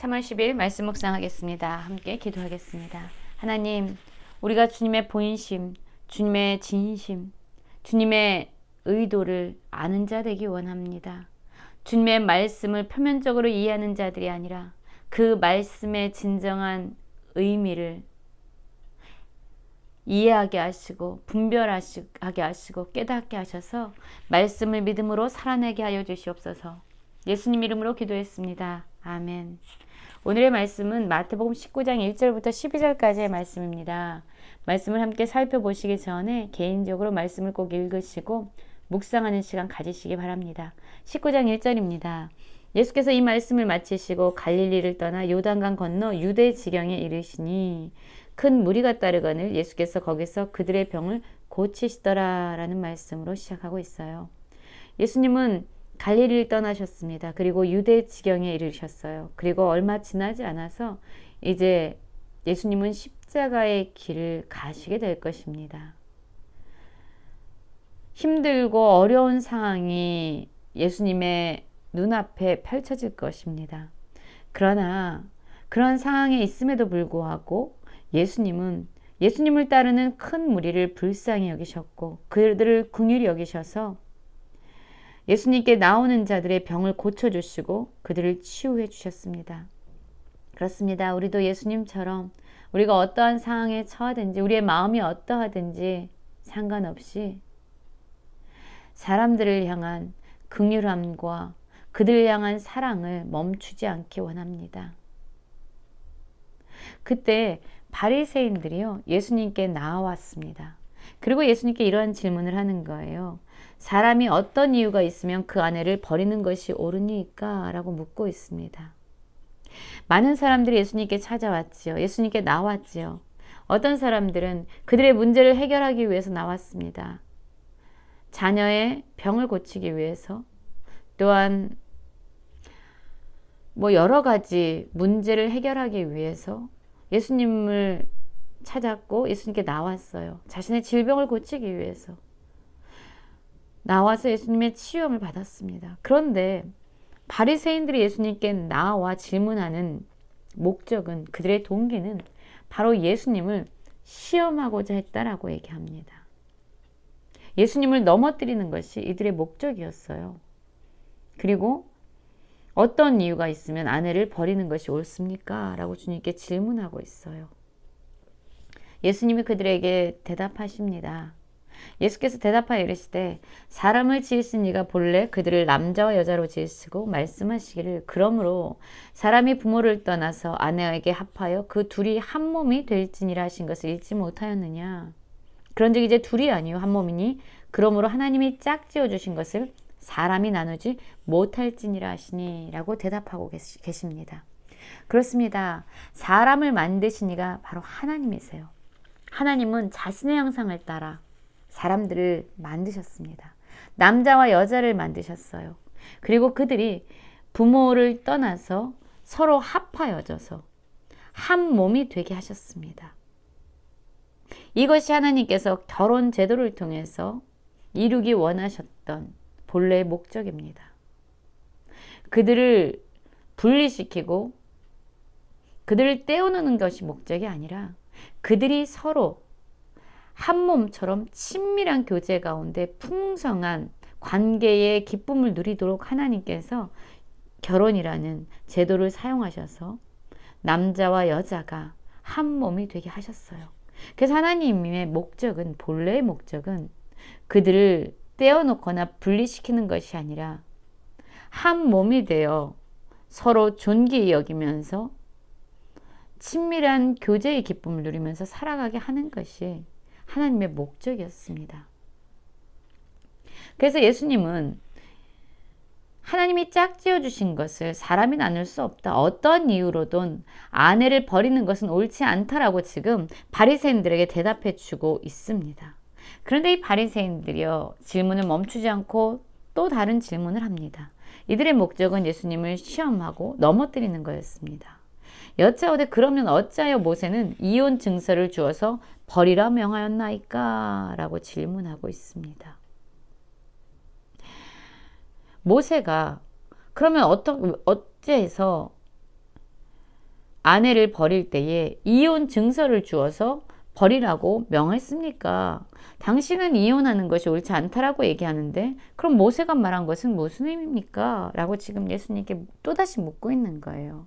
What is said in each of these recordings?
3월 10일 말씀 묵상하겠습니다. 함께 기도하겠습니다. 하나님, 우리가 주님의 본심, 주님의 진심, 주님의 의도를 아는 자 되기 원합니다. 주님의 말씀을 표면적으로 이해하는 자들이 아니라 그 말씀의 진정한 의미를 이해하게 하시고 분별하게 하시고 깨닫게 하셔서 말씀을 믿음으로 살아내게 하여 주시옵소서. 예수님 이름으로 기도했습니다. 아멘. 오늘의 말씀은 마태복음 19장 1절부터 12절까지의 말씀입니다. 말씀을 함께 살펴보시기 전에 개인적으로 말씀을 꼭 읽으시고 묵상하는 시간 가지시기 바랍니다. 19장 1절입니다. 예수께서 이 말씀을 마치시고 갈릴리를 떠나 요단강 건너 유대 지경에 이르시니 큰 무리가 따르거늘 예수께서 거기서 그들의 병을 고치시더라 라는 말씀으로 시작하고 있어요. 예수님은 갈릴리를 떠나셨습니다. 그리고 유대 지경에 이르셨어요. 그리고 얼마 지나지 않아서 이제 예수님은 십자가의 길을 가시게 될 것입니다. 힘들고 어려운 상황이 예수님의 눈앞에 펼쳐질 것입니다. 그러나 그런 상황에 있음에도 불구하고 예수님을 따르는 큰 무리를 불쌍히 여기셨고 그들을 긍휼히 여기셔서 예수님께 나오는 자들의 병을 고쳐주시고 그들을 치유해 주셨습니다. 그렇습니다. 우리도 예수님처럼 우리가 어떠한 상황에 처하든지 우리의 마음이 어떠하든지 상관없이 사람들을 향한 긍휼함과 그들을 향한 사랑을 멈추지 않기 원합니다. 그때 바리새인들이요 예수님께 나왔습니다. 그리고 예수님께 이러한 질문을 하는 거예요. 사람이 어떤 이유가 있으면 그 아내를 버리는 것이 옳으니까? 라고 묻고 있습니다. 많은 사람들이 예수님께 찾아왔지요. 예수님께 나왔지요. 어떤 사람들은 그들의 문제를 해결하기 위해서 나왔습니다. 자녀의 병을 고치기 위해서, 또한 여러 가지 문제를 해결하기 위해서 예수님을 찾았고 예수님께 나왔어요. 자신의 질병을 고치기 위해서 나와서 예수님의 치유함을 받았습니다. 그런데 바리새인들이 예수님께 나와 질문하는 목적은, 그들의 동기는 바로 예수님을 시험하고자 했다라고 얘기합니다. 예수님을 넘어뜨리는 것이 이들의 목적이었어요. 그리고 어떤 이유가 있으면 아내를 버리는 것이 옳습니까? 라고 주님께 질문하고 있어요. 예수님이 그들에게 대답하십니다. 예수께서 대답하여 이르시되 사람을 지으신 이가 본래 그들을 남자와 여자로 지으시고 말씀하시기를 그러므로 사람이 부모를 떠나서 아내에게 합하여 그 둘이 한 몸이 될지니라 하신 것을 읽지 못하였느냐. 그런즉 이제 둘이 아니요 한 몸이니 그러므로 하나님이 짝지어 주신 것을 사람이 나누지 못할지니라 하시니 라고 대답하고 계십니다. 그렇습니다. 사람을 만드신 이가 바로 하나님이세요. 하나님은 자신의 형상을 따라 사람들을 만드셨습니다. 남자와 여자를 만드셨어요. 그리고 그들이 부모를 떠나서 서로 합하여져서 한 몸이 되게 하셨습니다. 이것이 하나님께서 결혼 제도를 통해서 이루기 원하셨던 본래의 목적입니다. 그들을 분리시키고 그들을 떼어놓는 것이 목적이 아니라 그들이 서로 한 몸처럼 친밀한 교제 가운데 풍성한 관계의 기쁨을 누리도록 하나님께서 결혼이라는 제도를 사용하셔서 남자와 여자가 한 몸이 되게 하셨어요. 그래서 하나님의 목적은, 본래의 목적은 그들을 떼어놓거나 분리시키는 것이 아니라 한 몸이 되어 서로 존귀히 여기면서 친밀한 교제의 기쁨을 누리면서 살아가게 하는 것이 하나님의 목적이었습니다. 그래서 예수님은 하나님이 짝지어 주신 것을 사람이 나눌 수 없다. 어떤 이유로든 아내를 버리는 것은 옳지 않다라고 지금 바리새인들에게 대답해 주고 있습니다. 그런데 이 바리새인들이요 질문을 멈추지 않고 또 다른 질문을 합니다. 이들의 목적은 예수님을 시험하고 넘어뜨리는 거였습니다. 여짜오되 그러면 어찌하여 모세는 이혼 증서를 주어서 버리라 명하였나이까? 라고 질문하고 있습니다. 모세가 그러면 어째서 아내를 버릴 때에 이혼 증서를 주어서 버리라고 명했습니까? 당신은 이혼하는 것이 옳지 않다라고 얘기하는데 그럼 모세가 말한 것은 무슨 의미입니까? 라고 지금 예수님께 또다시 묻고 있는 거예요.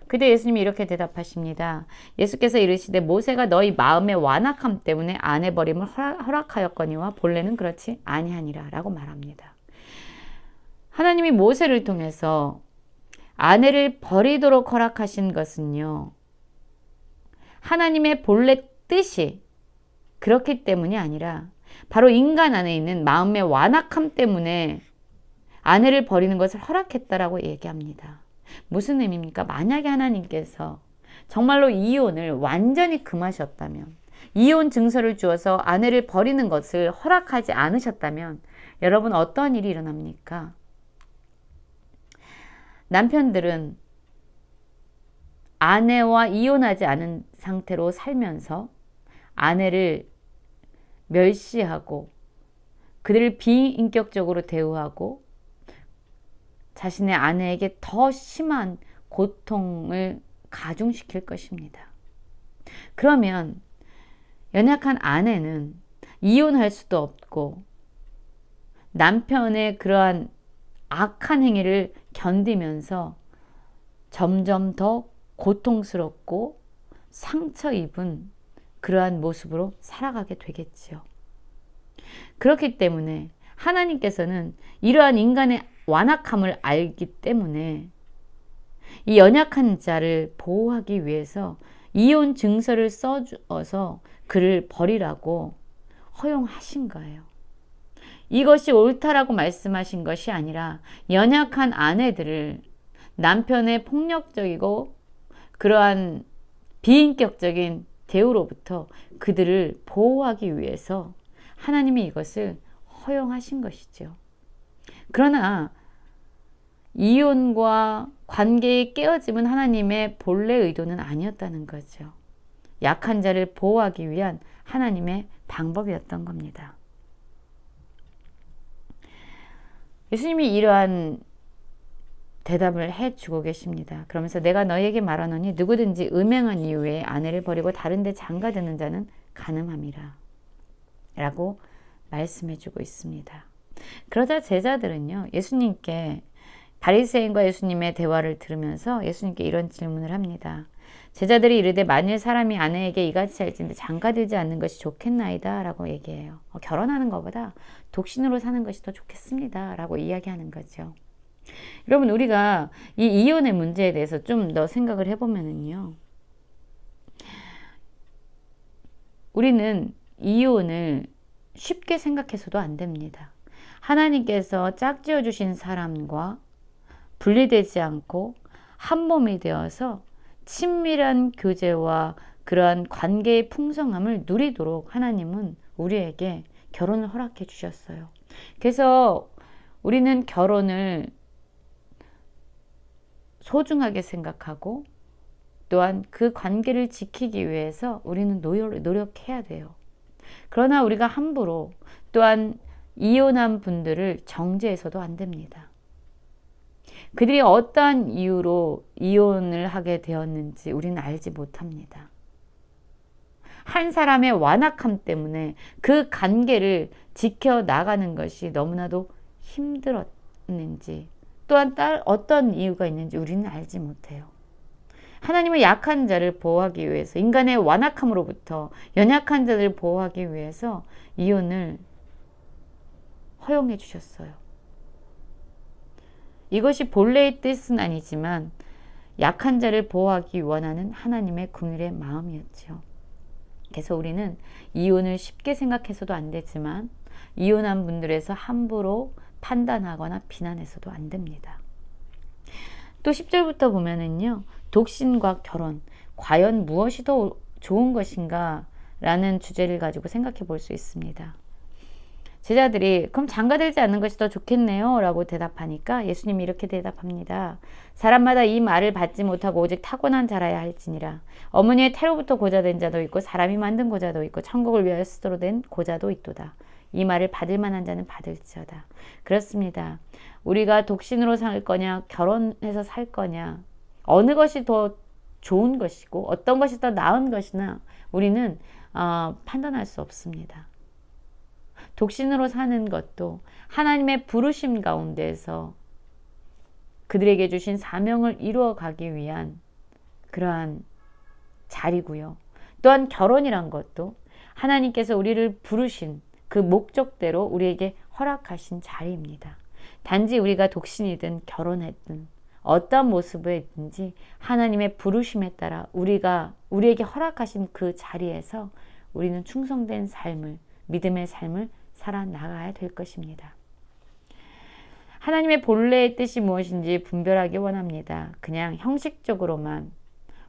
그때 예수님이 이렇게 대답하십니다. 예수께서 이르시되 모세가 너희 마음의 완악함 때문에 아내 버림을 허락하였거니와 본래는 그렇지 아니하니라 라고 말합니다. 하나님이 모세를 통해서 아내를 버리도록 허락하신 것은요, 하나님의 본래 뜻이 그렇기 때문이 아니라 바로 인간 안에 있는 마음의 완악함 때문에 아내를 버리는 것을 허락했다라고 얘기합니다. 무슨 의미입니까? 만약에 하나님께서 정말로 이혼을 완전히 금하셨다면, 이혼 증서를 주어서 아내를 버리는 것을 허락하지 않으셨다면 여러분 어떤 일이 일어납니까? 남편들은 아내와 이혼하지 않은 상태로 살면서 아내를 멸시하고 그들을 비인격적으로 대우하고 자신의 아내에게 더 심한 고통을 가중시킬 것입니다. 그러면 연약한 아내는 이혼할 수도 없고 남편의 그러한 악한 행위를 견디면서 점점 더 고통스럽고 상처 입은 그러한 모습으로 살아가게 되겠지요. 그렇기 때문에 하나님께서는 이러한 인간의 완악함을 알기 때문에 이 연약한 자를 보호하기 위해서 이혼 증서를 써주어서 그를 버리라고 허용하신 거예요. 이것이 옳다라고 말씀하신 것이 아니라 연약한 아내들을 남편의 폭력적이고 그러한 비인격적인 대우로부터 그들을 보호하기 위해서 하나님이 이것을 허용하신 것이죠. 그러나 이혼과 관계의 깨어짐은 하나님의 본래 의도는 아니었다는 거죠. 약한 자를 보호하기 위한 하나님의 방법이었던 겁니다. 예수님이 이러한 대답을 해주고 계십니다. 그러면서 내가 너희에게 말하노니 누구든지 음행한 이후에 아내를 버리고 다른 데 장가드는 자는 간음함이라 라고 말씀해주고 있습니다. 그러자 제자들은요, 예수님께 바리새인과 예수님의 대화를 들으면서 예수님께 이런 질문을 합니다. 제자들이 이르되 만일 사람이 아내에게 이같이 할진대 장가들지 않는 것이 좋겠나이다 라고 얘기해요. 결혼하는 것보다 독신으로 사는 것이 더 좋겠습니다 라고 이야기하는 거죠. 여러분, 우리가 이 이혼의 문제에 대해서 좀 더 생각을 해보면은요, 우리는 이혼을 쉽게 생각해서도 안 됩니다. 하나님께서 짝지어 주신 사람과 분리되지 않고 한 몸이 되어서 친밀한 교제와 그러한 관계의 풍성함을 누리도록 하나님은 우리에게 결혼을 허락해 주셨어요. 그래서 우리는 결혼을 소중하게 생각하고 또한 그 관계를 지키기 위해서 우리는 노력해야 돼요. 그러나 우리가 함부로 또한 이혼한 분들을 정죄해서도 안 됩니다. 그들이 어떠한 이유로 이혼을 하게 되었는지 우리는 알지 못합니다. 한 사람의 완악함 때문에 그 관계를 지켜나가는 것이 너무나도 힘들었는지 또한 어떤 이유가 있는지 우리는 알지 못해요. 하나님은 약한 자를 보호하기 위해서, 인간의 완악함으로부터 연약한 자를 보호하기 위해서 이혼을 허용해 주셨어요. 이것이 본래의 뜻은 아니지만 약한 자를 보호하기 원하는 하나님의 긍휼의 마음이었죠. 그래서 우리는 이혼을 쉽게 생각해서도 안 되지만 이혼한 분들에서 함부로 판단하거나 비난해서도 안 됩니다. 또 10절부터 보면은요, 독신과 결혼, 과연 무엇이 더 좋은 것인가 라는 주제를 가지고 생각해 볼 수 있습니다. 제자들이 그럼 장가들지 않는 것이 더 좋겠네요 라고 대답하니까 예수님이 이렇게 대답합니다. 사람마다 이 말을 받지 못하고 오직 타고난 자라야 할지니라. 어머니의 태로부터 고자된 자도 있고 사람이 만든 고자도 있고 천국을 위하여 스스로 된 고자도 있도다. 이 말을 받을 만한 자는 받을지어다. 그렇습니다. 우리가 독신으로 살 거냐 결혼해서 살 거냐 어느 것이 더 좋은 것이고 어떤 것이 더 나은 것이나 우리는 판단할 수 없습니다. 독신으로 사는 것도 하나님의 부르심 가운데서 그들에게 주신 사명을 이루어가기 위한 그러한 자리고요. 또한 결혼이란 것도 하나님께서 우리를 부르신 그 목적대로 우리에게 허락하신 자리입니다. 단지 우리가 독신이든 결혼했든 어떤 모습에 있든지 하나님의 부르심에 따라 우리에게 허락하신 그 자리에서 우리는 충성된 삶을, 믿음의 삶을 살아나가야 될 것입니다. 하나님의 본래의 뜻이 무엇인지 분별하기 원합니다. 그냥 형식적으로만,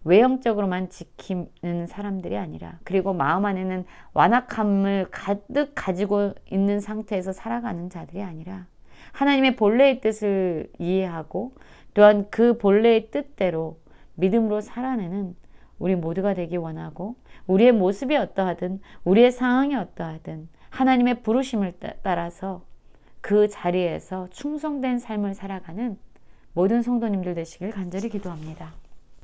외형적으로만 지키는 사람들이 아니라, 그리고 마음 안에는 완악함을 가득 가지고 있는 상태에서 살아가는 자들이 아니라 하나님의 본래의 뜻을 이해하고 또한 그 본래의 뜻대로 믿음으로 살아내는 우리 모두가 되기 원하고, 우리의 모습이 어떠하든 우리의 상황이 어떠하든 하나님의 부르심을 따라서 그 자리에서 충성된 삶을 살아가는 모든 성도님들 되시길 간절히 기도합니다.